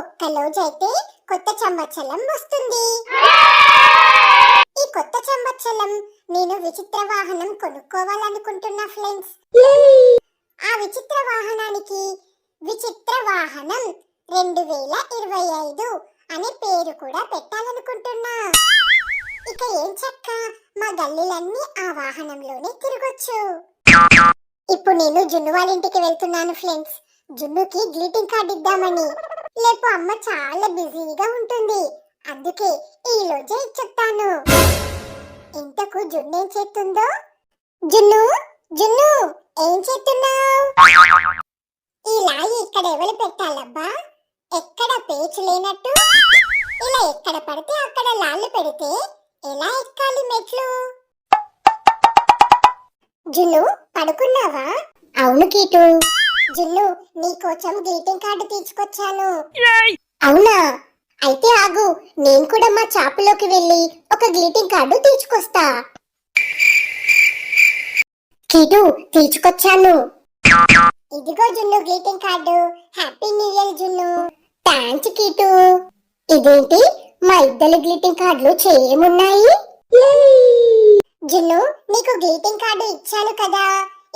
ఒక్క రోజైతే కొత్త సంవత్సరం వస్తుంది. ఈ కొత్త సంవత్సరం నేను విచిత్ర వాహనం కొనుక్కోవాలనుకుంటున్నా ఫ్రెండ్స్. ఆ విచిత్ర వాహనానికి విచిత్ర వాహనం 2025 అనే పేరు కూడా పెట్టాలనుకుంటున్నా. ఇక ఏం చక్క మా గల్లీలన్నీ ఆ వాహనంలోనే తిరగొచ్చు. ఇప్పుడు నేను జున్ను వాళ్ళ ఇంటికి వెళ్తున్నాను ఫ్రెండ్స్. జున్నుకి గ్రీటింగ్ కార్డ్ ఇద్దామని. లేపు అమ్మ చాలా బిజీగా ఉంటుంది, అందుకే ఈ రోజే ఇచ్చేస్తాను. ఇంతకు జున్ను ఏం చేస్తుందో? జున్ను జున్ను ఏం చేస్తున్నావు? ఈ లాయి ఇక్కడ ఎవరు పెట్టాలబ్బా? ఎక్కడ పేచు లేనట్టు ఇలా ఎక్కడ పడితే అక్కడ లాళ్ళు పెడితే ఎలా ఎక్కాలి మెట్లు? జున్ను పడుకున్నావా? అవును కీటు. జున్ను నీకోసం గ్రీటింగ్ కార్డు తీసుకొచ్చాను. అవునా? అయితే ఆగు, నేను కూడా మా షాపులోకి వెళ్ళి ఒక గ్రీటింగ్ కార్డు తీసుకొస్తా. కీటు తీసుకొచ్చాను. ఇదిగో జున్ను greeting card. Happy new year జున్ను. థాంక్స్ కీటు. ఇదేంటి మా ఇద్దరు గ్రీటింగ్ కార్డులు చేయమున్నాయి? జున్ను నీకు గ్రీటింగ్ కార్డు ఇచ్చాను కదా,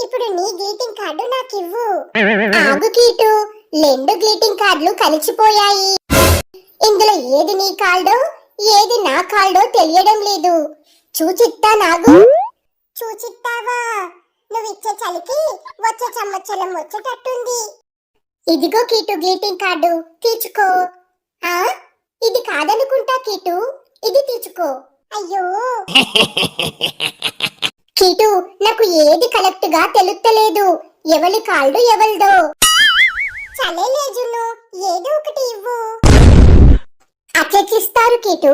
ఇప్పుడు నీ గ్రీటింగ్ కార్డు నాకు ఇవ్వు. ఆగు కీటు, 2 గ్రీటింగ్ కార్డులు కలిసిపోయాయి. ఇందులో ఏది నీ కార్డో ఏది నా కార్డో తెలియడం లేదు. చూచిత్తా నాగు. చూచిత్తావా? నువ్వు ఇచ్చే చలికి వచ్చే సంవత్సరం వచ్చేటట్టుంది. ఇదిగో కీటు గ్రీటింగ్ కార్డు, తీసుకో. ఇది కాదనుకుంటా కీటు, ఇది తీసుకో. అయ్యో కీటు, నాకు ఏది కరెక్ట్ గా తెలుస్తలేదు. ఎవరి కాల్డు ఎవల్దో. చలేలే జున్ను, ఏదో ఒకటి ఇవ్వు. అట్లెట్లిస్తారు కీటు?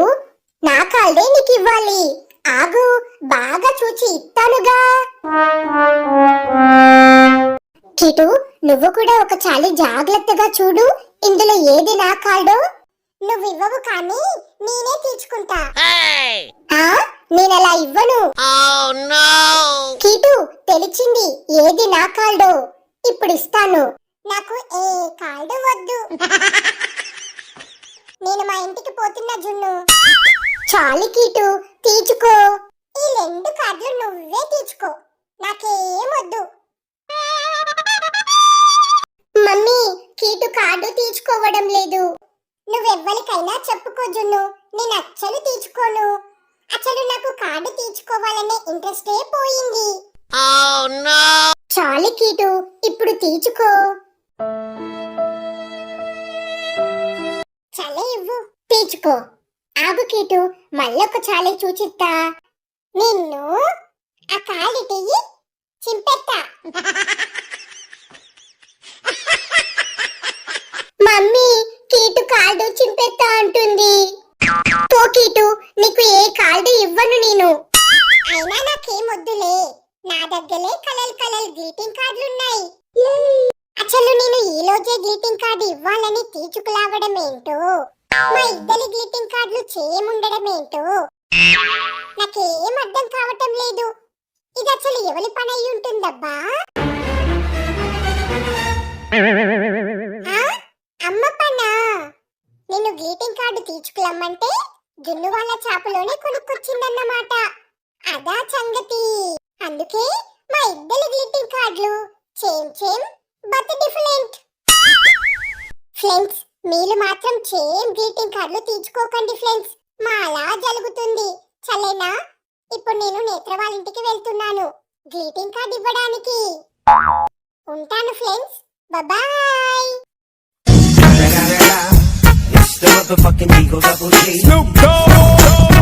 నా కాల్డే నీకు ఇవ్వాలి. ఆగు, బాగా చూచి ఇస్తానుగా. కీటు, నువ్వు కూడా ఒక చాలి జాగ్రత్తగా చూడు. ఇందులో ఏది నా కాల్డో. నువ్వివ్వవు కానీ నేనే తీసుకుంటా. నేనలా ఇవ్వను. కీటు, తెలిసింది ఏది నా కాల్డో. ఇప్పుడు ఇస్తాను. నాకు ఏ కాల్డు వద్దు. నేను మా ఇంటికి పోతున్నా జున్ను. చాలు కీటు, తీసుకో. ఈ 2 కార్డులు నువ్వే తీసుకో, నాకేం వద్దు. మమ్మీ, కీటు కార్డు తీసుకోవడం లేదు. నువ్వెవ్వరికైనా చెప్పుకో జున్ను, నేను అచ్చలు తీసుకోను. అసలు నాకు కార్డు తీసుకోవాలనే ఇంట్రెస్టే పోయింది. చాలు కీటు, ఇప్పుడు తీసుకో. చలే ఇవ్వు. తీసుకో. ఆగు కీటు, మళ్ళొక చాలే చూచిత్తా. నిన్ను ఆ కాలిటి చింపెత్తా. మమ్మీ, కీటు కార్డు చింపెత్తా అంటుంది. పో కీటు, నీకు ఏ కార్డు ఇవ్వను నేను. అయినా నాకేం వద్దులే, నా దగ్గరే కలర్ గ్రీటింగ్ కార్డులున్నాయి. అసలు నేను ఈ రోజే గ్రీటింగ్ కార్డు ఇవ్వాలని తీసుకురావడం ఏంటో, మా ఇద్దరి గ్రీటింగ్ కార్డులు చేయముండడం ఏంటో నాకేం అర్థం కావటం లేదు. ఇది అసలు ఎవరి పని అయి ఉంటుందబ్బా? అమ్మ పనా? నిన్ను గ్రీటింగ్ కార్డు తీసుకురమ్మంటే జున్ను వాళ్ళ షాపులోనే కొనుక్కొచ్చిందన్నమాట. అదా సంగతి. అందుకే మా ఇద్దరి గ్రీటింగ్ కార్డులు సేమ్ బట్ డిఫరెంట్. ఫ్రెండ్స్, మీరు మాత్రం సేమ్ గ్రీటింగ్ కార్డులు తీసుకోకండి ఫ్రెండ్స్. మా అలా జరుగుతుంది. చలేనా? ఇప్పుడు నేను నేత్ర వాళ్ళ ఇంటికి వెళ్తున్నాను గ్రీటింగ్ కార్డు ఇవ్వడానికి. ఉంటాను friends, bye. It's the motherfucking Eagle Double G. Snoop Dogg.